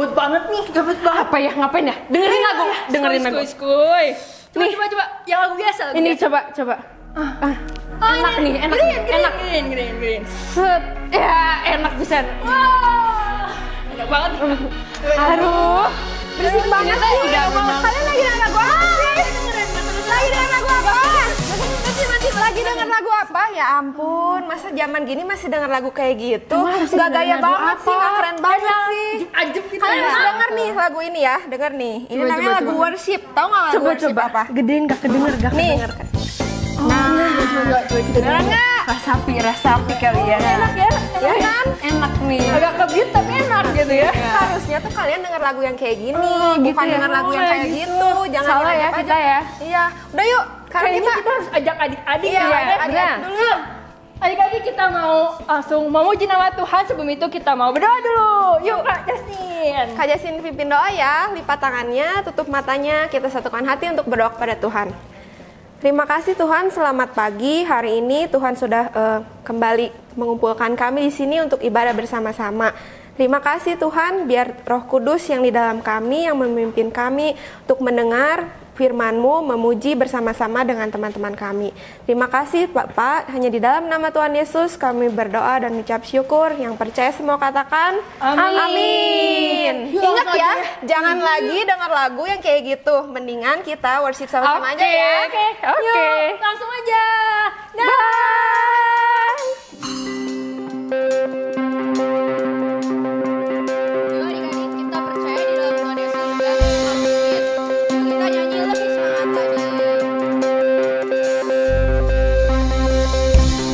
gabut banget nih, gabut banget. Apa ya, ngapain ya? Dengerin lagu, dengerin lagu. Skuy. Nih. Coba, yang lagu biasa. Ini coba. Enak nih, enak. Green. Set, ya enak bisa. Wah, enak banget. Aduh, berisik banget sih. Udah memang. Kalian lagi denger lagu apa sih? Lagi denger lagu apa? Lagi denger lagu apa? Ya ampun, masa zaman gini masih denger lagu kayak gitu? Gak gaya lagu banget apa? sih, gak keren banget sih. Ajib gitu. Kalian harus ya. denger nih lagu ini ya, denger nih. Ini Coba, namanya lagu coba. worship. Tahu nggak lagu worship apa? Gedein gak kedenger, gak Nih. kedenger kan? Beneran nggak? Rasapi kali ya. Enak ya? Ya kan? Enak nih. Agak ngebeat tapi enak gitu ya. Harusnya tuh kalian denger lagu yang kayak gini, gitu bukan ya. denger lagu yang kayak gitu. Jangan Salah ya diajak kita aja. ya. Iya, udah yuk. Sekarang Kayaknya kita kita harus ajak adik-adik Iya, ya. adik-adik bener. dulu. Adik-adik kita mau langsung memuji nama Tuhan. Sebelum itu kita mau berdoa dulu. Yuk Kak Justin. Kak Jasin pimpin doa ya, lipat tangannya, tutup matanya, kita satukan hati untuk berdoa kepada Tuhan. Terima kasih Tuhan, selamat pagi. Hari ini Tuhan sudah kembali mengumpulkan kami di sini untuk ibadah bersama-sama. Terima kasih Tuhan, biar Roh Kudus yang di dalam kami, yang memimpin kami untuk mendengar firman-Mu, memuji bersama-sama dengan teman-teman kami. Terima kasih Bapak, hanya di dalam nama Tuhan Yesus kami berdoa dan ucap syukur. Yang percaya semua katakan amin. Yuk, Ingat ya, aja. jangan lagi dengar lagu yang kayak gitu. Mendingan kita worship sama-sama aja ya. Oke. Oke. Langsung aja. Yuk adik-adik, kita percaya di dalam Tuhan Yesus dan melakukan. Kita nyanyi lebih semangat lagi.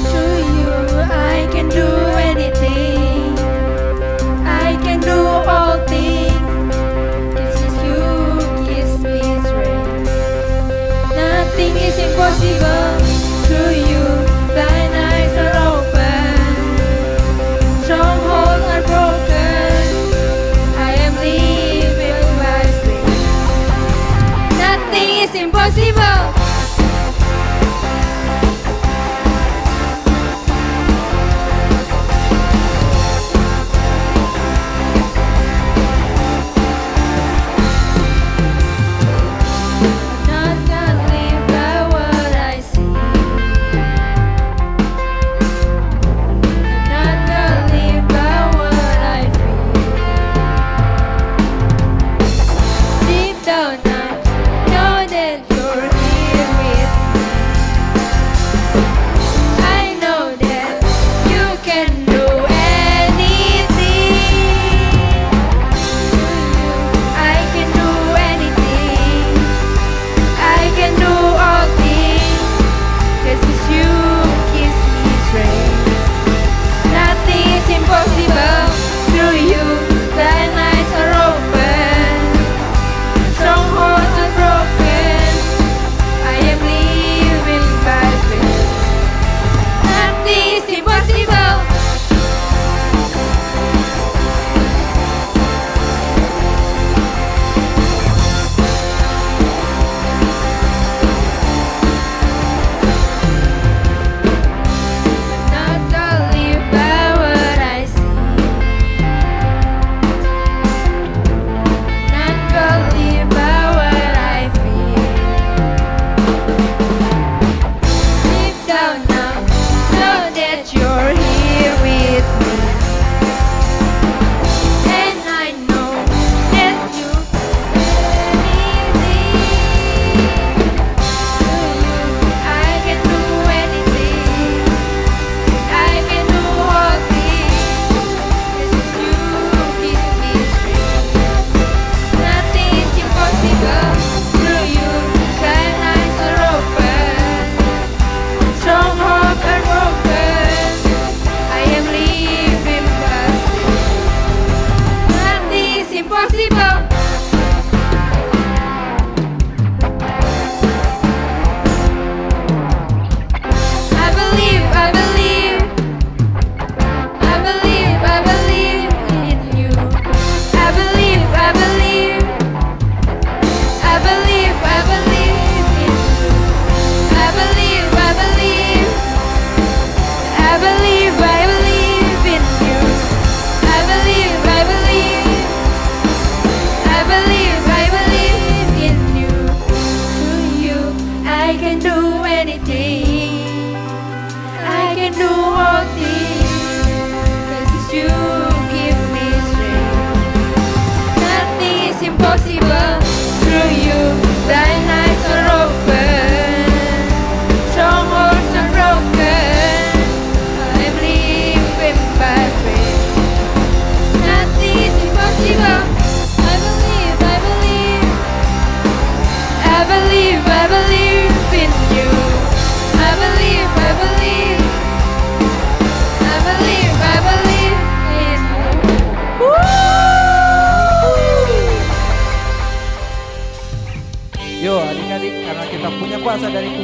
To you I can do anything, I can do all things. This is you gives me strength. Nothing is impossible.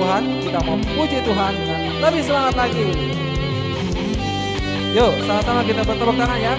Tuhan, kita mau puji Tuhan dengan lebih semangat lagi. Yuk, sama-sama kita bertepuk tangan ya.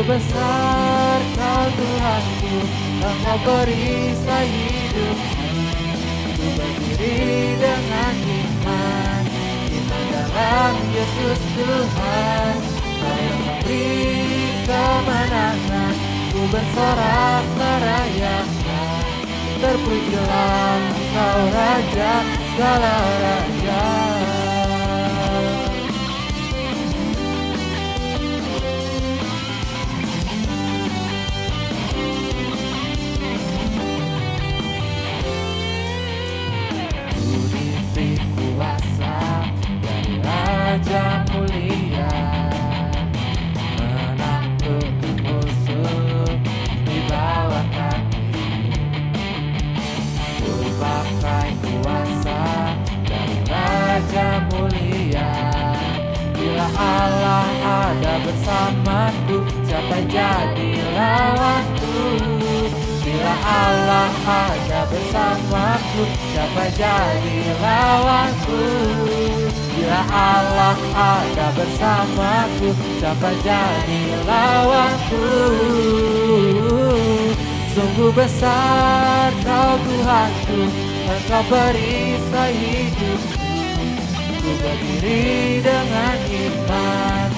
Besar kau Tuhanku, Engkau perisai hidupku. Ku berdiri dengan iman dalam Yesus Tuhan. Kau yang memberi kemenangan, ku bersorak merayakan. Terpujilah Engkau Raja segala raja. Raja mulia, menaklukkan musuh di bawah kaki. Ku pakai kuasa dari Raja mulia. Bila Allah ada bersamaku, siapa jadi lawanku? Bila Allah ada bersamaku, siapa jadi lawanku? Bila Allah ada bersamaku, siapa jadi lawanku? Sungguh besar kau Tuhanku, Engkau perisai hidupku. Ku berdiri dengan iman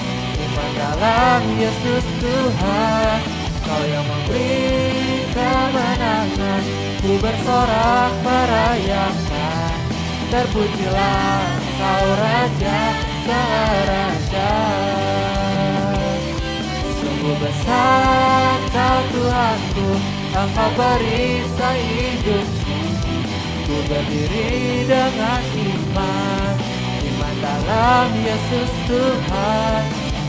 dalam Yesus Tuhan. Kau yang memberi kemenangan, ku bersorak merayakan. Terpujilah Kau Raja segala raja. Sungguh besar Kau Tuhanku, Engkau perisai hidupku. Ku berdiri dengan iman dalam Yesus Tuhan.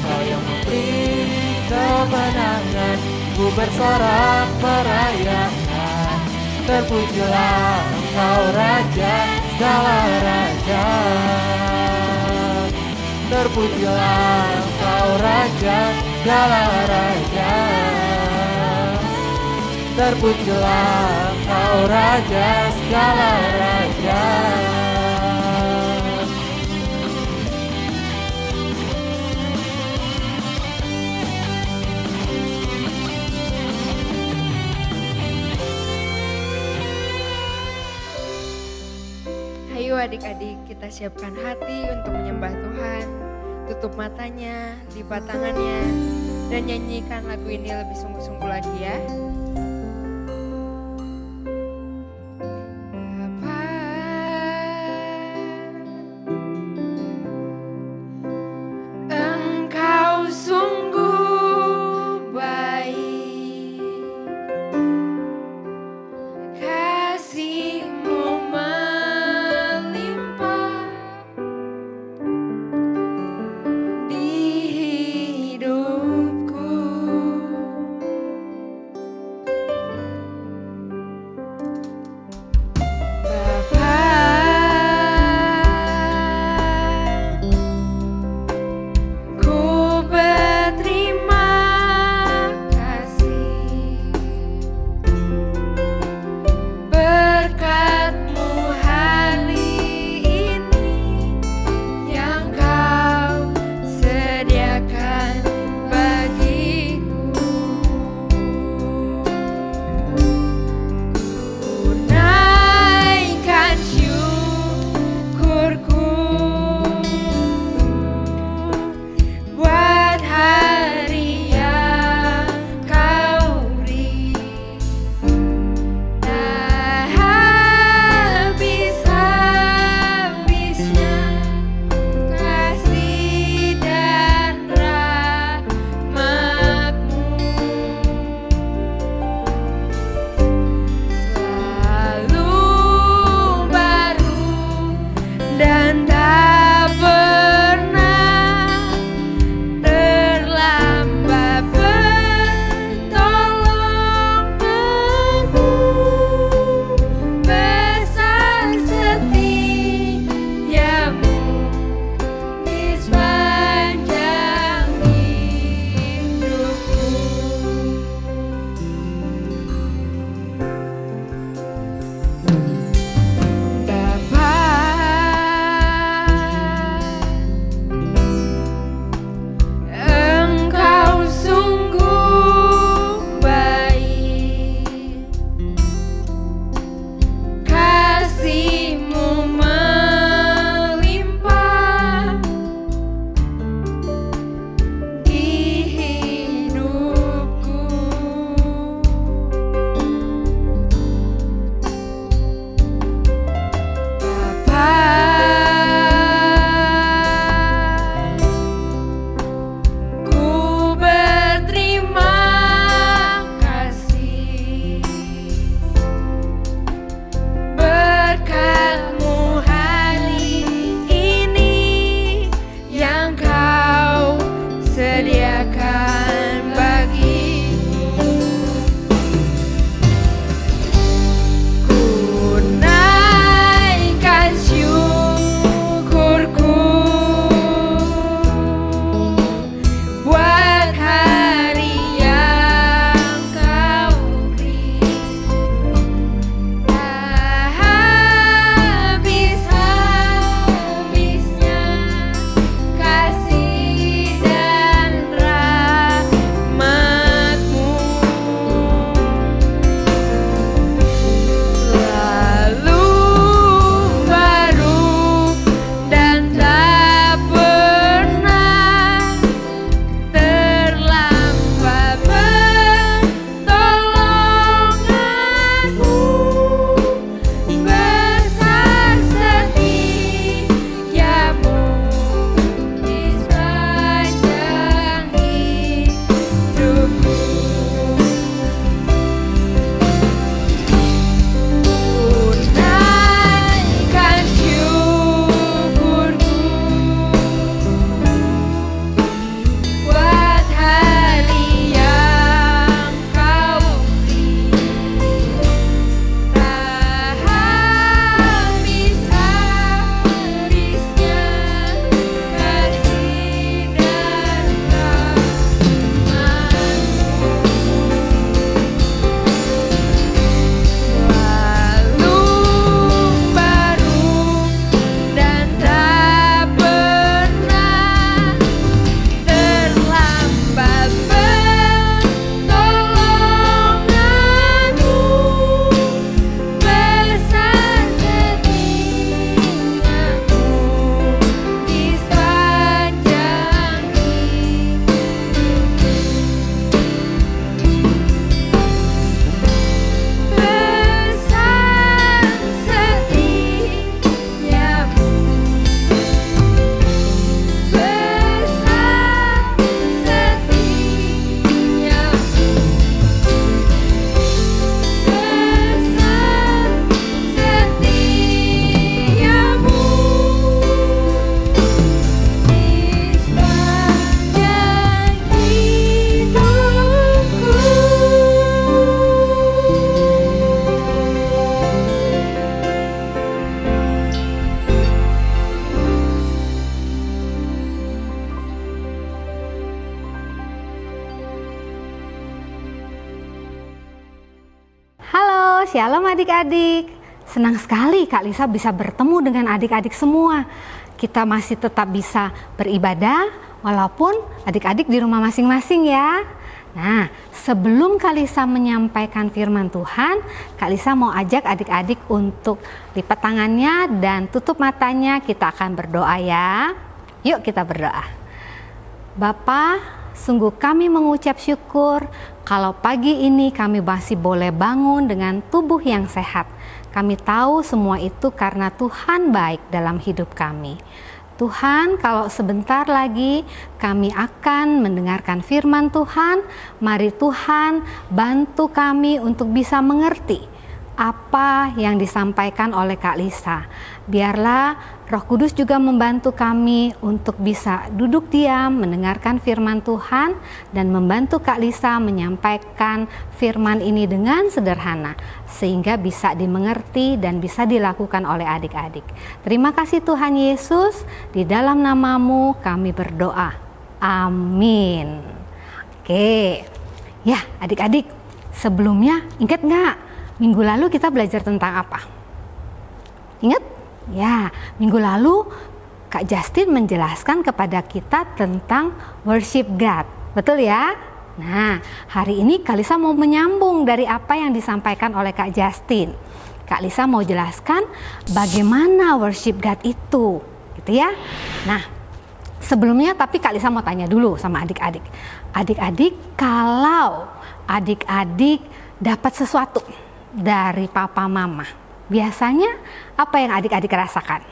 Kau yang memberi kemenangan, ku bersorak merayakan. Terpujilah Engkau Raja segala raja. Terpujilah Engkau Raja segala raja. Terpujilah Engkau Raja segala raja. Ayo adik-adik, kita siapkan hati untuk menyembah Tuhan. Tutup matanya, lipat tangannya, dan nyanyikan lagu ini lebih sungguh-sungguh lagi ya. Engkau sungguh baik, kasih-Mu melimpah di hidupku. Shalom adik-adik. Senang sekali Kak Lisa bisa bertemu dengan adik-adik semua. Kita masih tetap bisa beribadah walaupun adik-adik di rumah masing-masing ya. Nah, sebelum Kak Lisa menyampaikan firman Tuhan, Kak Lisa mau ajak adik-adik untuk lipat tangannya dan tutup matanya. Kita akan berdoa ya. Yuk kita berdoa. Bapa, sungguh kami mengucap syukur kalau pagi ini kami masih boleh bangun dengan tubuh yang sehat. Kami tahu semua itu karena Tuhan baik dalam hidup kami. Tuhan, kalau sebentar lagi kami akan mendengarkan firman Tuhan, mari Tuhan bantu kami untuk bisa mengerti apa yang disampaikan oleh Kak Lisa. Biarlah Roh Kudus juga membantu kami untuk bisa duduk diam, mendengarkan firman Tuhan, dan membantu Kak Lisa menyampaikan firman ini dengan sederhana, sehingga bisa dimengerti dan bisa dilakukan oleh adik-adik. Terima kasih Tuhan Yesus, di dalam namamu kami berdoa. Amin. Oke, ya adik-adik, sebelumnya ingat nggak? Minggu lalu kita belajar tentang apa? Ingat? Ya, minggu lalu Kak Justin menjelaskan kepada kita tentang worship God. Betul ya? Nah, hari ini Kak Lisa mau menyambung dari apa yang disampaikan oleh Kak Justin. Kak Lisa mau jelaskan bagaimana worship God itu, gitu ya. Nah, sebelumnya tapi Kak Lisa mau tanya dulu sama adik-adik. Adik-adik, kalau adik-adik dapat sesuatu dari papa mama, biasanya apa yang adik-adik rasakan?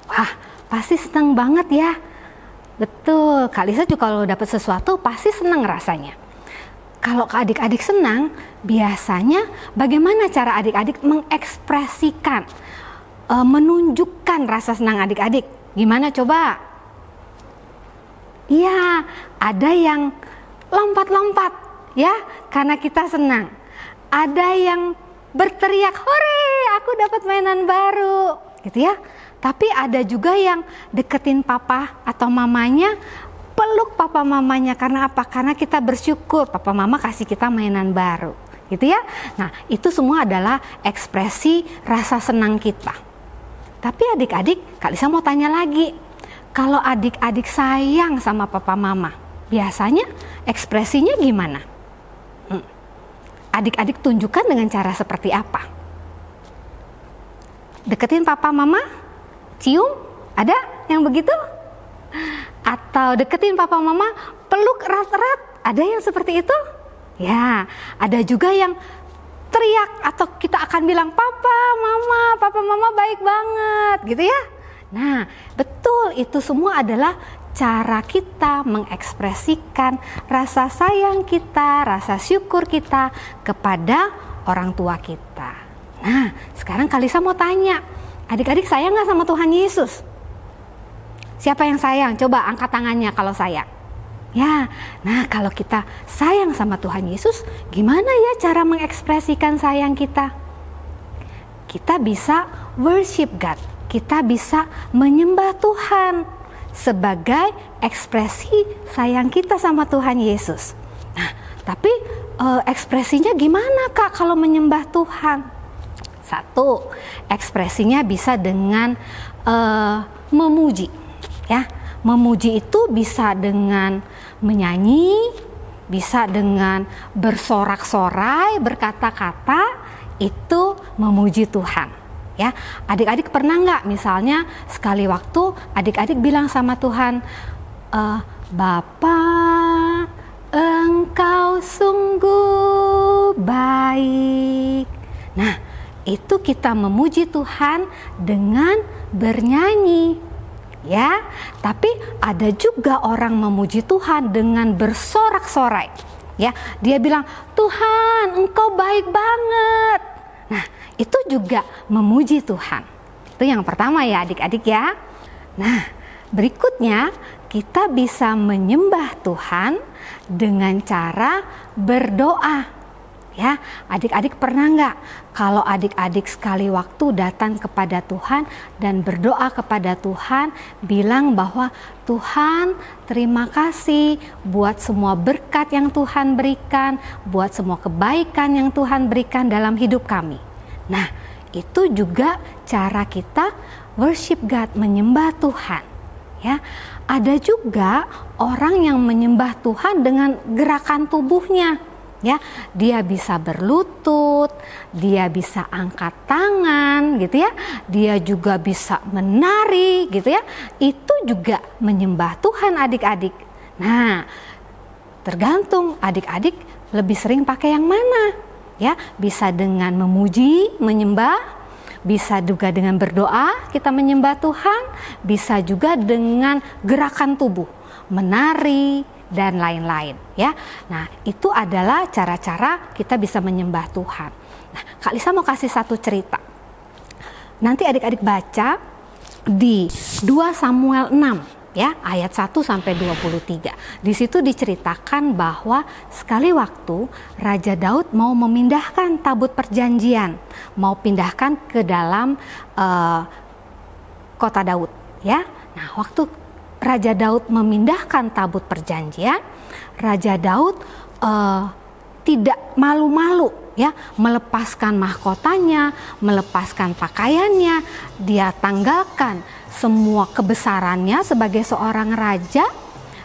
Wah, pasti senang banget ya. Betul, Kak Lisa juga kalau dapat sesuatu pasti senang rasanya. Kalau adik-adik senang, biasanya bagaimana cara adik-adik mengekspresikan, menunjukkan rasa senang adik-adik? Gimana coba? Iya, ada yang lompat-lompat ya, karena kita senang. Ada yang berteriak, hore, aku dapat mainan baru, gitu ya. Tapi ada juga yang deketin papa atau mamanya, peluk papa mamanya. Karena apa? Karena kita bersyukur papa mama kasih kita mainan baru, gitu ya. Nah, itu semua adalah ekspresi rasa senang kita. Tapi adik-adik, Kak Lisa mau tanya lagi. Kalau adik-adik sayang sama papa mama, biasanya ekspresinya gimana? Adik-adik tunjukkan dengan cara seperti apa? Deketin papa mama? Cium? Ada yang begitu? Atau deketin papa mama, peluk erat-erat? Ada yang seperti itu? Ya, ada juga yang teriak atau kita akan bilang papa mama baik banget, gitu ya. Nah, betul, itu semua adalah cara kita mengekspresikan rasa sayang kita, rasa syukur kita kepada orang tua kita. Nah, sekarang Kak Lisa mau tanya, adik-adik sayang gak sama Tuhan Yesus? Siapa yang sayang? Coba angkat tangannya kalau sayang. Ya, nah kalau kita sayang sama Tuhan Yesus, gimana ya cara mengekspresikan sayang kita? Kita bisa worship God, kita bisa menyembah Tuhan sebagai ekspresi sayang kita sama Tuhan Yesus. Nah, tapi ekspresinya gimana Kak kalau menyembah Tuhan? Satu, ekspresinya bisa dengan memuji, ya. Memuji itu bisa dengan menyanyi, bisa dengan bersorak-sorai, berkata-kata, itu memuji Tuhan. Ya, adik-adik pernah nggak misalnya sekali waktu adik-adik bilang sama Tuhan, Bapa, Engkau sungguh baik. Nah, itu kita memuji Tuhan dengan bernyanyi, ya. Tapi ada juga orang memuji Tuhan dengan bersorak-sorai, ya. Dia bilang, Tuhan, Engkau baik banget. Nah, itu juga memuji Tuhan. Itu yang pertama ya adik-adik ya. Nah, berikutnya kita bisa menyembah Tuhan dengan cara berdoa. Ya, adik-adik pernah nggak kalau adik-adik sekali waktu datang kepada Tuhan dan berdoa kepada Tuhan, bilang bahwa Tuhan terima kasih buat semua berkat yang Tuhan berikan, buat semua kebaikan yang Tuhan berikan dalam hidup kami. Nah, itu juga cara kita worship God, menyembah Tuhan. Ya, ada juga orang yang menyembah Tuhan dengan gerakan tubuhnya. Ya, dia bisa berlutut, dia bisa angkat tangan, gitu ya. Dia juga bisa menari, gitu ya. Itu juga menyembah Tuhan, adik-adik. Nah, tergantung adik-adik lebih sering pakai yang mana. Ya, bisa dengan memuji, menyembah, bisa juga dengan berdoa kita menyembah Tuhan, bisa juga dengan gerakan tubuh, menari dan lain-lain ya. Nah, itu adalah cara-cara kita bisa menyembah Tuhan. Nah, Kak Lisa mau kasih satu cerita. Nanti adik-adik baca di 2 Samuel 6 ya, ayat 1 sampai 23. Di situ diceritakan bahwa sekali waktu Raja Daud mau memindahkan tabut perjanjian, mau pindahkan ke dalam kota Daud ya. Nah, waktu Raja Daud memindahkan tabut perjanjian, Raja Daud tidak malu-malu ya, melepaskan mahkotanya, melepaskan pakaiannya, dia tanggalkan semua kebesarannya sebagai seorang raja.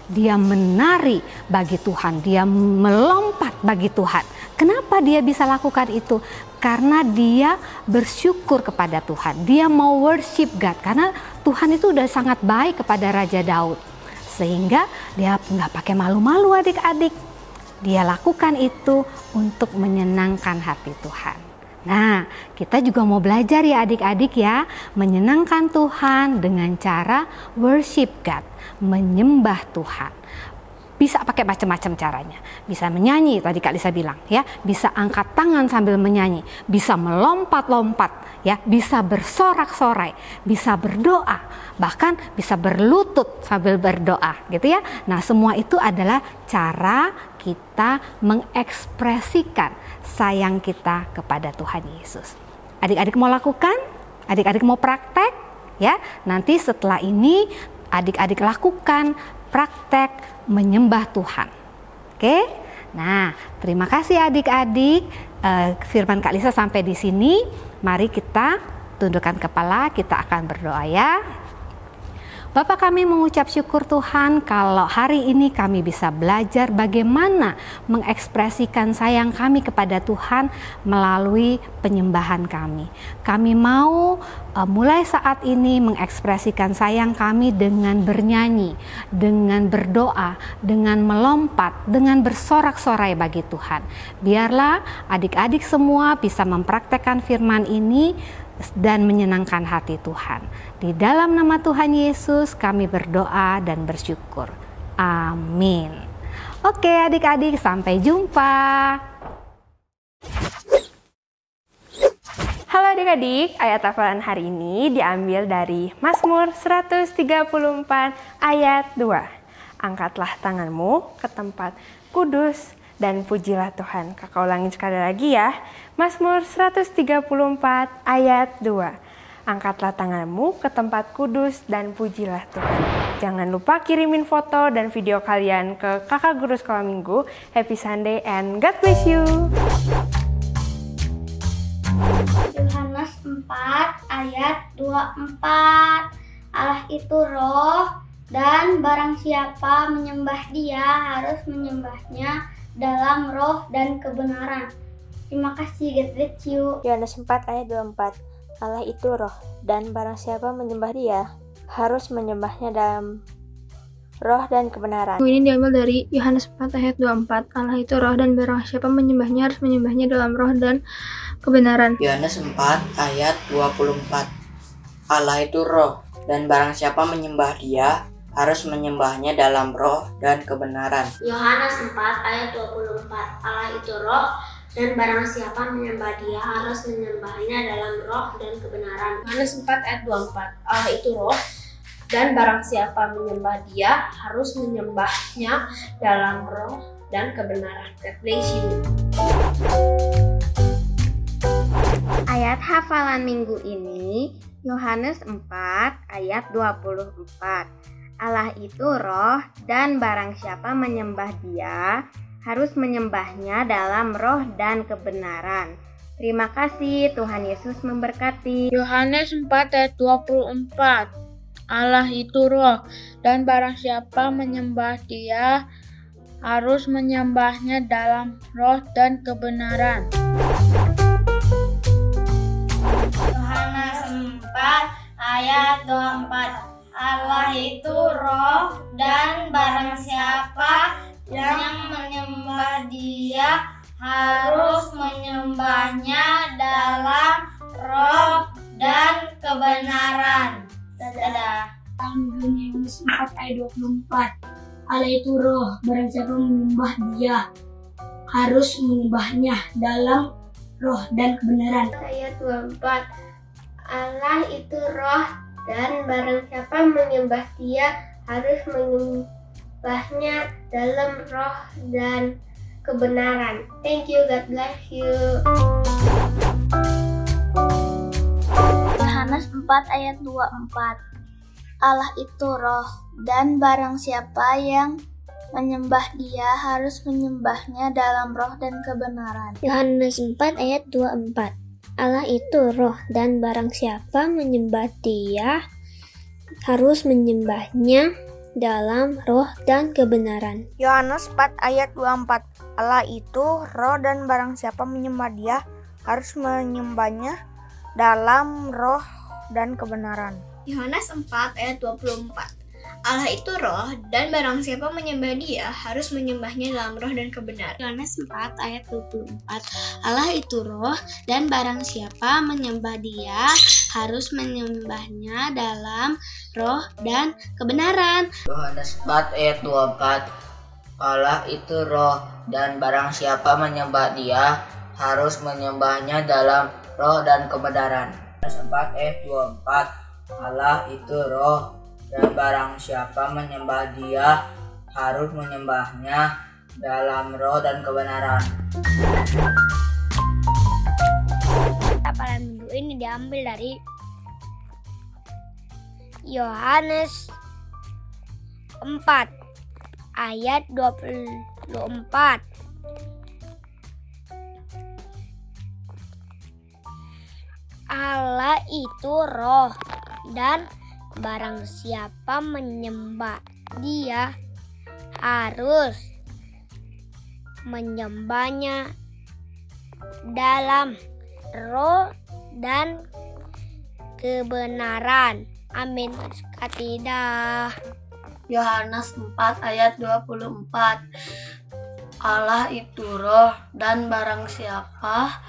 Dia menari bagi Tuhan, dia melompat bagi Tuhan. Kenapa dia bisa lakukan itu? Karena dia bersyukur kepada Tuhan, dia mau worship God, karena Tuhan itu udah sangat baik kepada Raja Daud. Sehingga dia nggak pakai malu-malu adik-adik. Dia lakukan itu untuk menyenangkan hati Tuhan. Nah, kita juga mau belajar ya adik-adik ya, menyenangkan Tuhan dengan cara worship God, menyembah Tuhan. Bisa pakai macam-macam caranya. Bisa menyanyi, tadi Kak Lisa bilang ya, bisa angkat tangan sambil menyanyi, bisa melompat-lompat ya, bisa bersorak-sorai, bisa berdoa, bahkan bisa berlutut sambil berdoa gitu ya. Nah, semua itu adalah cara kita mengekspresikan sayang kita kepada Tuhan Yesus. Adik-adik mau lakukan? Adik-adik mau praktek? Ya, nanti setelah ini adik-adik lakukan praktek menyembah Tuhan. Oke? Nah, terima kasih adik-adik. Firman Kak Lisa sampai di sini. Mari kita tundukkan kepala, kita akan berdoa ya. Bapak, kami mengucap syukur Tuhan kalau hari ini kami bisa belajar bagaimana mengekspresikan sayang kami kepada Tuhan melalui penyembahan kami. Kami mau mulai saat ini mengekspresikan sayang kami dengan bernyanyi, dengan berdoa, dengan melompat, dengan bersorak-sorai bagi Tuhan. Biarlah adik-adik semua bisa mempraktekkan firman ini dan menyenangkan hati Tuhan. Di dalam nama Tuhan Yesus kami berdoa dan bersyukur. Amin. Oke adik-adik, sampai jumpa. Halo adik-adik, ayat hafalan hari ini diambil dari Mazmur 134 ayat 2. Angkatlah tanganmu ke tempat kudus dan pujilah Tuhan. Kakak ulangin sekali lagi ya. Mazmur 134 ayat 2. Angkatlah tanganmu ke tempat kudus dan pujilah Tuhan. Jangan lupa kirimin foto dan video kalian ke kakak guru sekolah minggu. Happy Sunday and God bless you. Yohanes 4 ayat 24. Allah itu roh, dan barang siapa menyembah Dia harus menyembahnya dalam roh dan kebenaran. Terima kasih, God bless you. Yohanes 4 ayat 24. Allah itu roh, dan barang siapa menyembah Dia harus menyembahnya dalam roh dan kebenaran. Ini diambil dari Yohanes 4 ayat 24. Allah itu roh, dan barang siapa menyembahnya harus menyembahnya dalam roh dan kebenaran. Yohanes 4 ayat 24. Allah itu roh, dan barang siapa menyembah Dia harus menyembahnya dalam roh dan kebenaran. Yohanes 4 ayat 24. Allah itu roh, dan barang siapa menyembah Dia harus menyembahnya dalam roh dan kebenaran. Yohanes 4 ayat 24. Allah itu roh, dan barang siapa menyembah Dia harus menyembahnya dalam roh dan kebenaran. God bless you. Ayat hafalan minggu ini Yohanes 4 ayat 24. Allah itu roh, dan barang siapa menyembah Dia harus menyembahnya dalam roh dan kebenaran. Terima kasih, Tuhan Yesus memberkati. Yohanes 4 ayat 24. Allah itu roh, dan barang siapa menyembah Dia harus menyembahnya dalam roh dan kebenaran. Yohanes 4 ayat 24. Allah itu roh, dan barang siapa yang menyembah Dia harus menyembahnya dalam roh dan kebenaran. Dadah. Yohanes 4 ayat 24. Allah itu roh, barang siapa menyembah Dia harus menyembahnya dalam roh dan kebenaran. Ayat 24. Allah itu roh, dan barang siapa menyembah Dia harus menyembahnya dalam roh dan kebenaran. Thank you, God bless you. Yohanes 4 ayat 24. Allah itu roh, dan barang siapa yang menyembah Dia harus menyembahnya dalam roh dan kebenaran. Yohanes 4 ayat 24. Allah itu roh, dan barang siapa menyembah Dia harus menyembahnya dalam roh dan kebenaran. Yohanes 4 ayat 24. Allah itu roh, dan barang siapa menyembah Dia harus menyembahnya dalam roh dan kebenaran. Yohanes 4 ayat 24. Allah itu roh, dan barang siapa menyembah Dia harus menyembahnya dalam roh dan kebenaran. Yohanes 4 ayat 24. Allah itu roh, dan barang siapa menyembah Dia harus menyembahnya dalam roh dan kebenaran. Yohanes 4 ayat 24. Allah itu roh, dan barang siapa menyembah Dia harus menyembahnya dalam roh dan kebenaran. Yohanes 4 ayat 24. Allah itu roh, dan barang siapa menyembah Dia harus menyembahnya dalam roh dan kebenaran. Hafalan minggu ini diambil dari Yohanes 4 ayat 24. Allah itu roh, dan barang siapa menyembah Dia harus menyembahnya dalam roh dan kebenaran. Amin. Katidah. Yohanes 4 ayat 24. Allah itu roh, dan barang siapa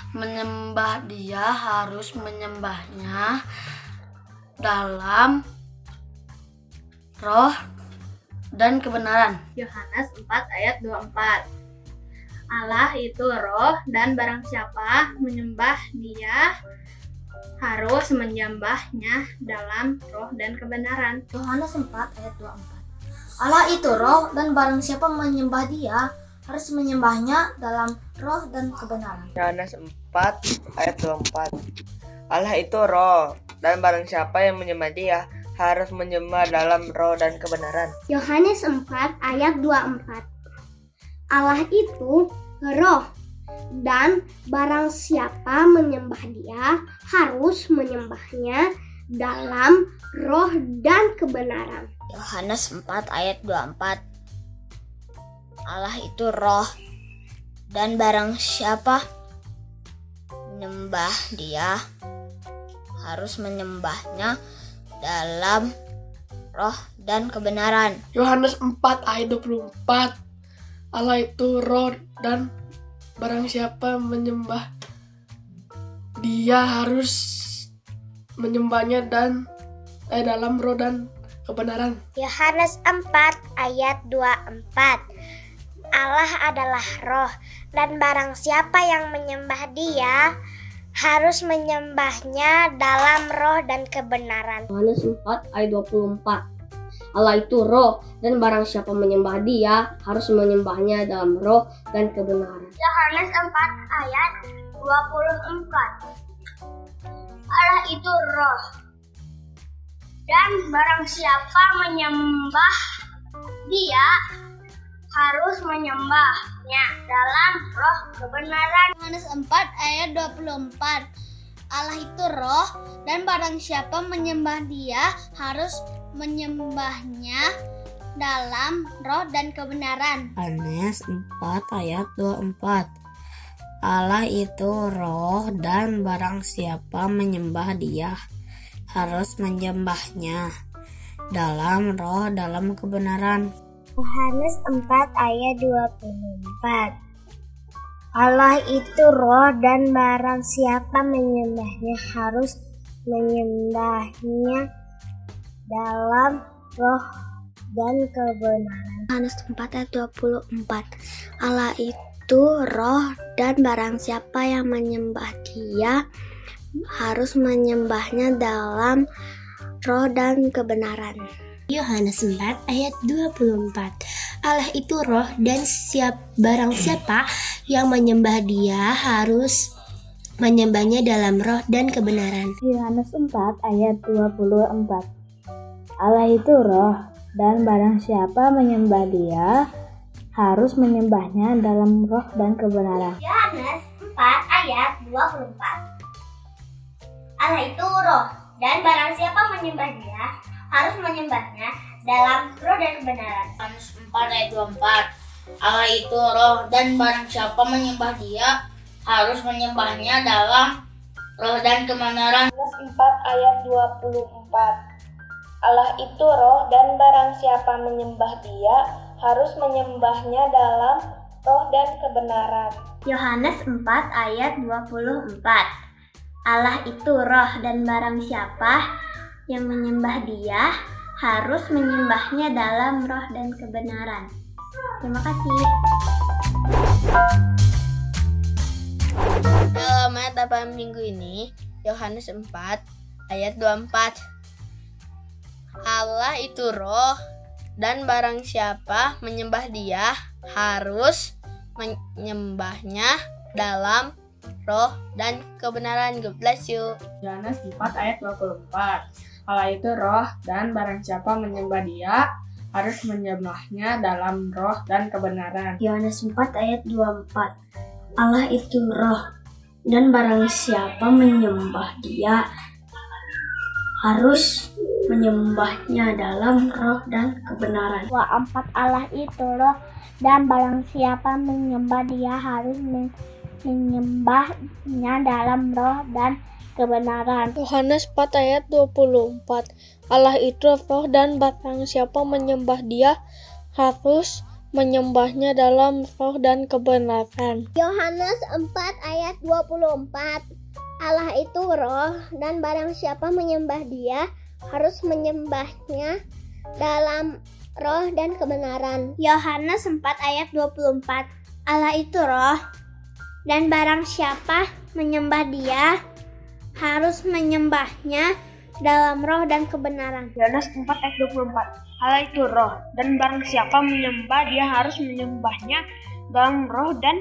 menyembah Dia harus menyembahnya dalam roh dan kebenaran. Yohanes 4 ayat 24. Allah itu roh, dan barang siapa menyembah Dia harus menyembahnya dalam roh dan kebenaran. Yohanes 4 ayat 24. Allah itu roh, dan barang siapa menyembah Dia harus menyembahnya dalam roh dan kebenaran. Yohanes 4 ayat 24. Allah itu roh, dan barang siapa yang menyembah Dia harus menyembah dalam roh dan kebenaran. Yohanes 4 ayat 24. Allah itu roh, dan barang siapa menyembah Dia harus menyembahnya dalam roh dan kebenaran. Yohanes 4 ayat 24. Allah itu roh, dan barang siapa menyembah Dia harus menyembahnya dalam roh dan kebenaran. Yohanes 4 ayat 24. Allah itu roh, dan barang siapa menyembah Dia harus menyembahnya dalam roh dan kebenaran. Yohanes 4 ayat 24. Allah adalah roh, dan barang siapa yang menyembah Dia harus menyembahnya dalam roh dan kebenaran. Yohanes 4 ayat 24. Allah itu roh, dan barang siapa menyembah Dia harus menyembahnya dalam roh dan kebenaran. Yohanes 4 ayat 24. Allah itu roh, dan barang siapa menyembah Dia harus menyembahnya dalam roh kebenaran. Yohanes 4 ayat 24. Allah itu roh dan barang siapa menyembah Dia harus menyembahnya dalam roh dan kebenaran. Yohanes 4 ayat 24. Allah itu roh dan barang siapa menyembah Dia harus menyembahnya dalam roh dalam kebenaran. Yohanes 4 ayat 24. Allah itu roh dan barang siapa menyembahnya harus menyembahnya dalam roh dan kebenaran. Yohanes 4 ayat 24. Allah itu roh dan barang siapa yang menyembah Dia harus menyembahnya dalam roh dan kebenaran. Yohanes 4 ayat 24. Allah itu roh dan barang siapa yang menyembah Dia harus menyembahnya dalam roh dan kebenaran. Yohanes 4 ayat 24. Allah itu roh dan barang siapa menyembah Dia harus menyembahnya dalam roh dan kebenaran. Yohanes 4 ayat 24. Allah itu roh dan barang siapa menyembah Dia harus menyembahnya dalam roh dan kebenaran. Yohanes 4 ayat 24. Allah itu roh dan barang siapa menyembah Dia harus menyembahnya dalam roh dan kebenaran. Yohanes 4 ayat 24. Allah itu roh dan barang siapa menyembah Dia harus menyembahnya dalam roh dan kebenaran. Yohanes 4 ayat 24. Allah itu roh dan barang siapa yang menyembah Dia harus menyembahnya dalam roh dan kebenaran. Terima kasih. Dalam ayat minggu ini, Yohanes 4 ayat 24. Allah itu roh dan barang siapa menyembah Dia harus menyembahnya dalam roh dan kebenaran. God bless you. Yohanes 4 ayat 24. Allah itu roh dan barang siapa menyembah Dia harus menyembahnya dalam roh dan kebenaran. Yohanes 4 ayat 24. Allah itu roh dan barang siapa menyembah Dia harus menyembahnya dalam roh dan kebenaran. 24. Allah itu roh dan barang siapa menyembah Dia harus menyembahnya dalam roh dan kebenaran. Yohanes 4 ayat 24. Allah itu roh dan barang siapa menyembah Dia harus menyembahnya dalam roh dan kebenaran. Yohanes 4 ayat 24. Allah itu roh dan barang siapa menyembah Dia harus menyembahnya dalam roh dan kebenaran. Yohanes 4 ayat 24. Allah itu roh dan barang siapa menyembah Dia harus menyembahnya dalam roh dan kebenaran. Yohanes 4 ayat 24. Allah itu roh dan barang siapa menyembah Dia harus menyembahnya dalam roh dan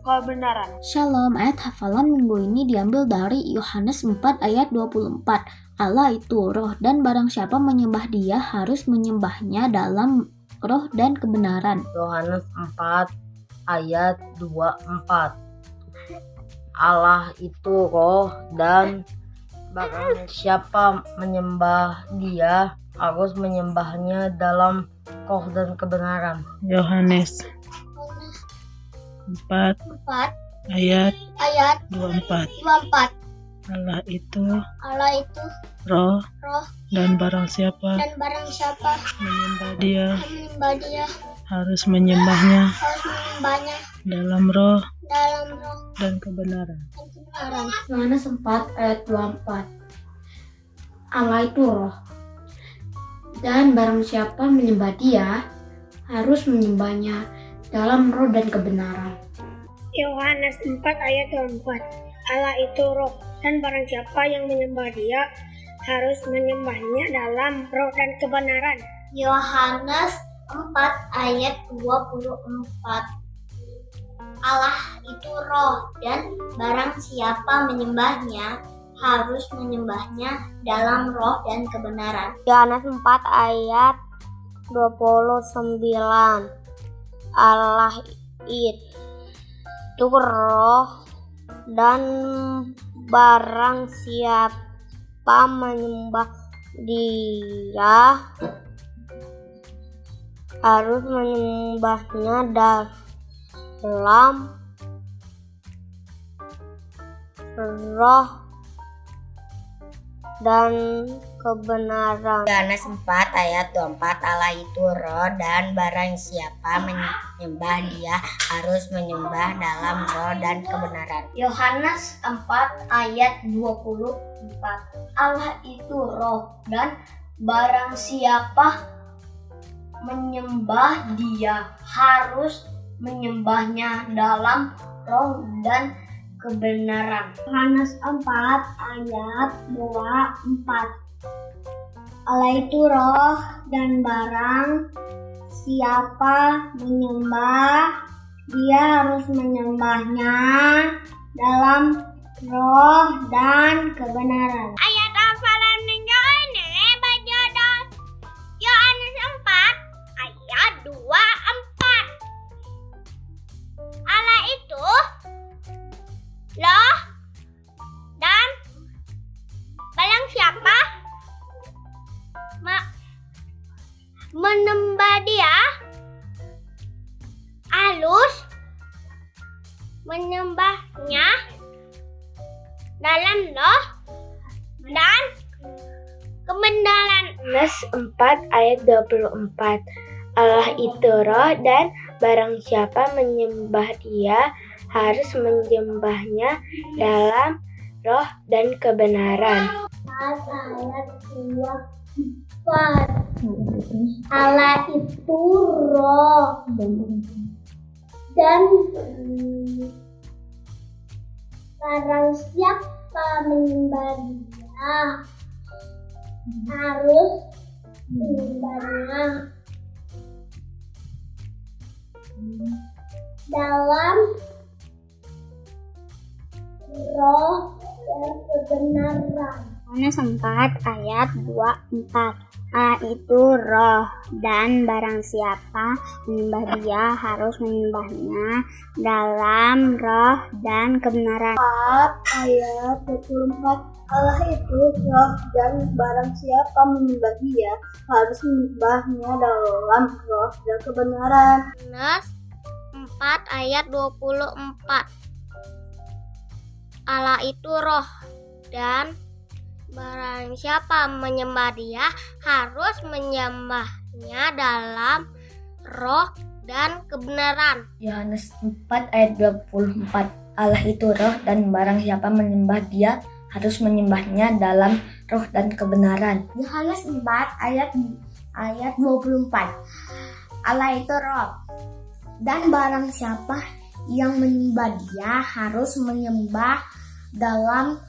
kebenaran. Shalom, ayat hafalan minggu ini diambil dari Yohanes 4 ayat 24. Allah itu roh dan barang siapa menyembah Dia harus menyembahnya dalam roh dan kebenaran. Yohanes 4 ayat 24. Allah itu roh dan barang siapa menyembah Dia harus menyembahnya dalam roh dan kebenaran. Yohanes 4 ayat 24. Allah itu roh dan barang siapa menyembah Dia harus menyembahnya dalam roh dan kebenaran. Yohanes 4 ayat 24. Allah itu roh dan barang siapa menyembah Dia harus menyembahnya dalam roh dan kebenaran. Yohanes 4 ayat 24. Allah itu roh dan barang siapa yang menyembah Dia harus menyembahnya dalam roh dan kebenaran. Yohanes 4 ayat 24. Allah itu roh dan barang siapa menyembahnya harus menyembahnya dalam roh dan kebenaran. Yohanes 4 ayat 29. Allah itu roh dan barang siapa menyembah Dia harus menyembahnya dalam roh dan kebenaran. Yohanes 4 ayat 24 Allah itu roh dan barang siapa menyembah Dia harus menyembah dalam roh dan kebenaran. Yohanes 4 ayat 24 Allah itu roh dan barang siapa menyembah Dia harus menyembahnya dalam roh dan kebenaran. Yohanes 4 ayat 24 Allah itu roh dan barang siapa menyembah Dia harus menyembahnya dalam roh dan kebenaran. Ayat hafalan minggu ini berjudul Yohanes 4 ayat 24. Allah itu roh dan barang siapa menyembah Dia harus menyembahnya dalam roh dan kebenaran. Yohanes 4 ayat 24 Allah itu roh dan barang siapa menyembah Dia harus menyembahnya dalam roh dan kebenaran. Ayat 24 Allah itu roh dan barang siapa menyembah Dia harus menyembahnya dalam roh dan kebenaran. Yohanes 4 ayat 24 Allah itu roh dan barang siapa menyembah Dia harus menyembahnya dalam roh dan kebenaran. 4 ayat 24 Allah itu roh dan barang siapa menyembah Dia harus menyembahnya dalam roh dan kebenaran. Yohanes 4 ayat 24 Allah itu roh dan barang siapa menyembah Dia harus menyembahnya dalam roh dan kebenaran. Yohanes 4 ayat 24 Allah itu roh dan barang siapa menyembah Dia harus menyembahnya dalam roh dan kebenaran. Yohanes 4 ayat 24 Allah itu roh dan barang siapa yang menyembah Dia harus menyembah dalam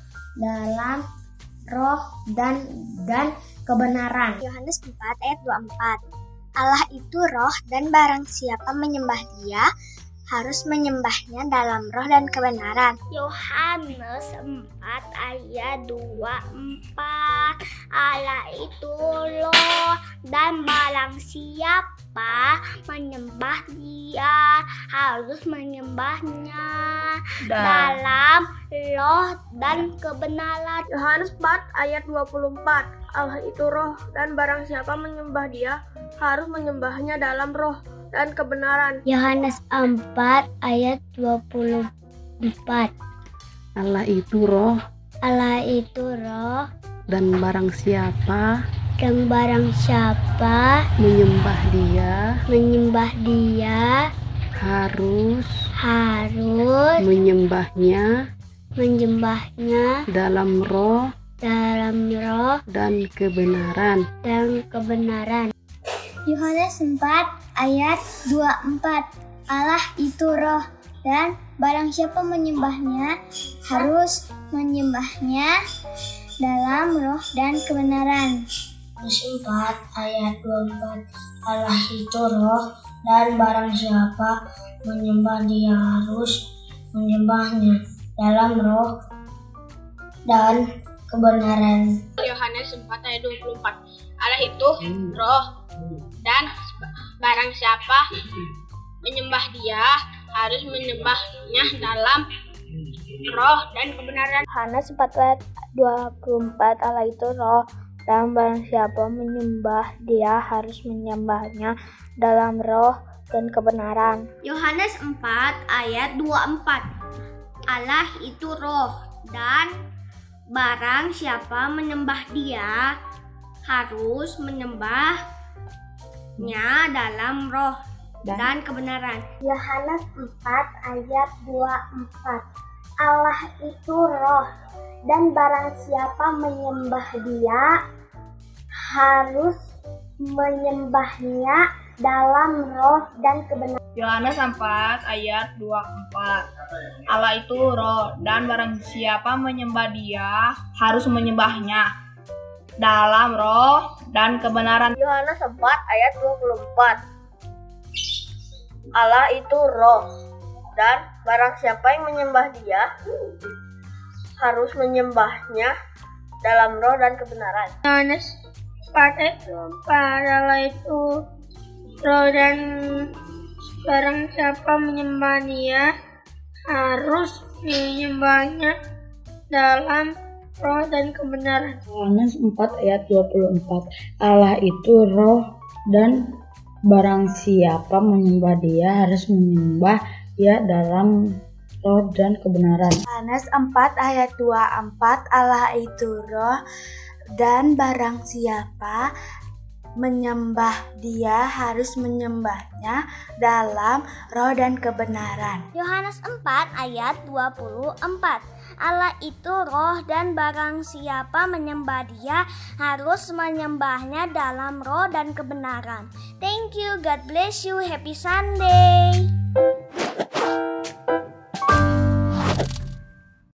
roh dan kebenaran. Yohanes 4 ayat 24 Allah itu roh dan barang siapa menyembah Dia harus menyembahnya dalam roh dan kebenaran. Yohanes 4 ayat 24 Allah itu roh dan barang siapa menyembah Dia harus menyembahnya dalam roh dan kebenaran. Yohanes 4 ayat 24 Allah itu roh dan barang siapa menyembah Dia harus menyembahnya dalam roh dan kebenaran. Yohanes 4 ayat 24 Allah itu roh dan barang siapa menyembah Dia harus menyembahnya dalam roh dan kebenaran. Yohanes 4 ayat 24 Allah itu roh dan barang siapa menyembahnya harus menyembahnya dalam roh dan kebenaran. Yohanes 4 ayat 24 Allah itu roh dan barang siapa menyembah Dia harus menyembahnya dalam roh dan kebenaran. Yohanes 4 ayat 24 Allah itu roh dan barang siapa menyembah Dia harus menyembahnya dalam roh dan kebenaran. Yohanes 4 ayat 24 Allah itu roh dan barang siapa menyembah Dia harus menyembahnya dalam roh dan kebenaran. Yohanes 4 ayat 24 Allah itu roh dan barang siapa menyembah Dia harus menyembahnya dalam roh dan kebenaran. Yohanes 4 ayat 24 Allah itu roh dan barang siapa menyembah Dia harus menyembahnya dalam roh dan kebenaran. Yohanes 4 ayat 24 Allah itu roh dan barang siapa menyembah Dia harus menyembahnya dalam roh dan kebenaran. Yohanes 4 ayat 24 Allah itu roh dan barang siapa yang menyembah Dia harus menyembahnya dalam roh dan kebenaran. Yohanes 4 ayat 24 Allah itu roh dan barang siapa menyembah Dia harus menyembahnya dalam roh dan kebenaran. Yohanes 4 ayat 24 Allah itu roh dan barang siapa menyembah Dia harus menyembah Dia dalam roh dan kebenaran. Yohanes 4 ayat 24 Allah itu roh dan barang siapa menyembah Dia harus menyembahnya dalam roh dan kebenaran. Yohanes 4 ayat 24 Allah itu roh dan barang siapa menyembah Dia harus menyembahnya dalam roh dan kebenaran. Thank you, God bless you, happy Sunday.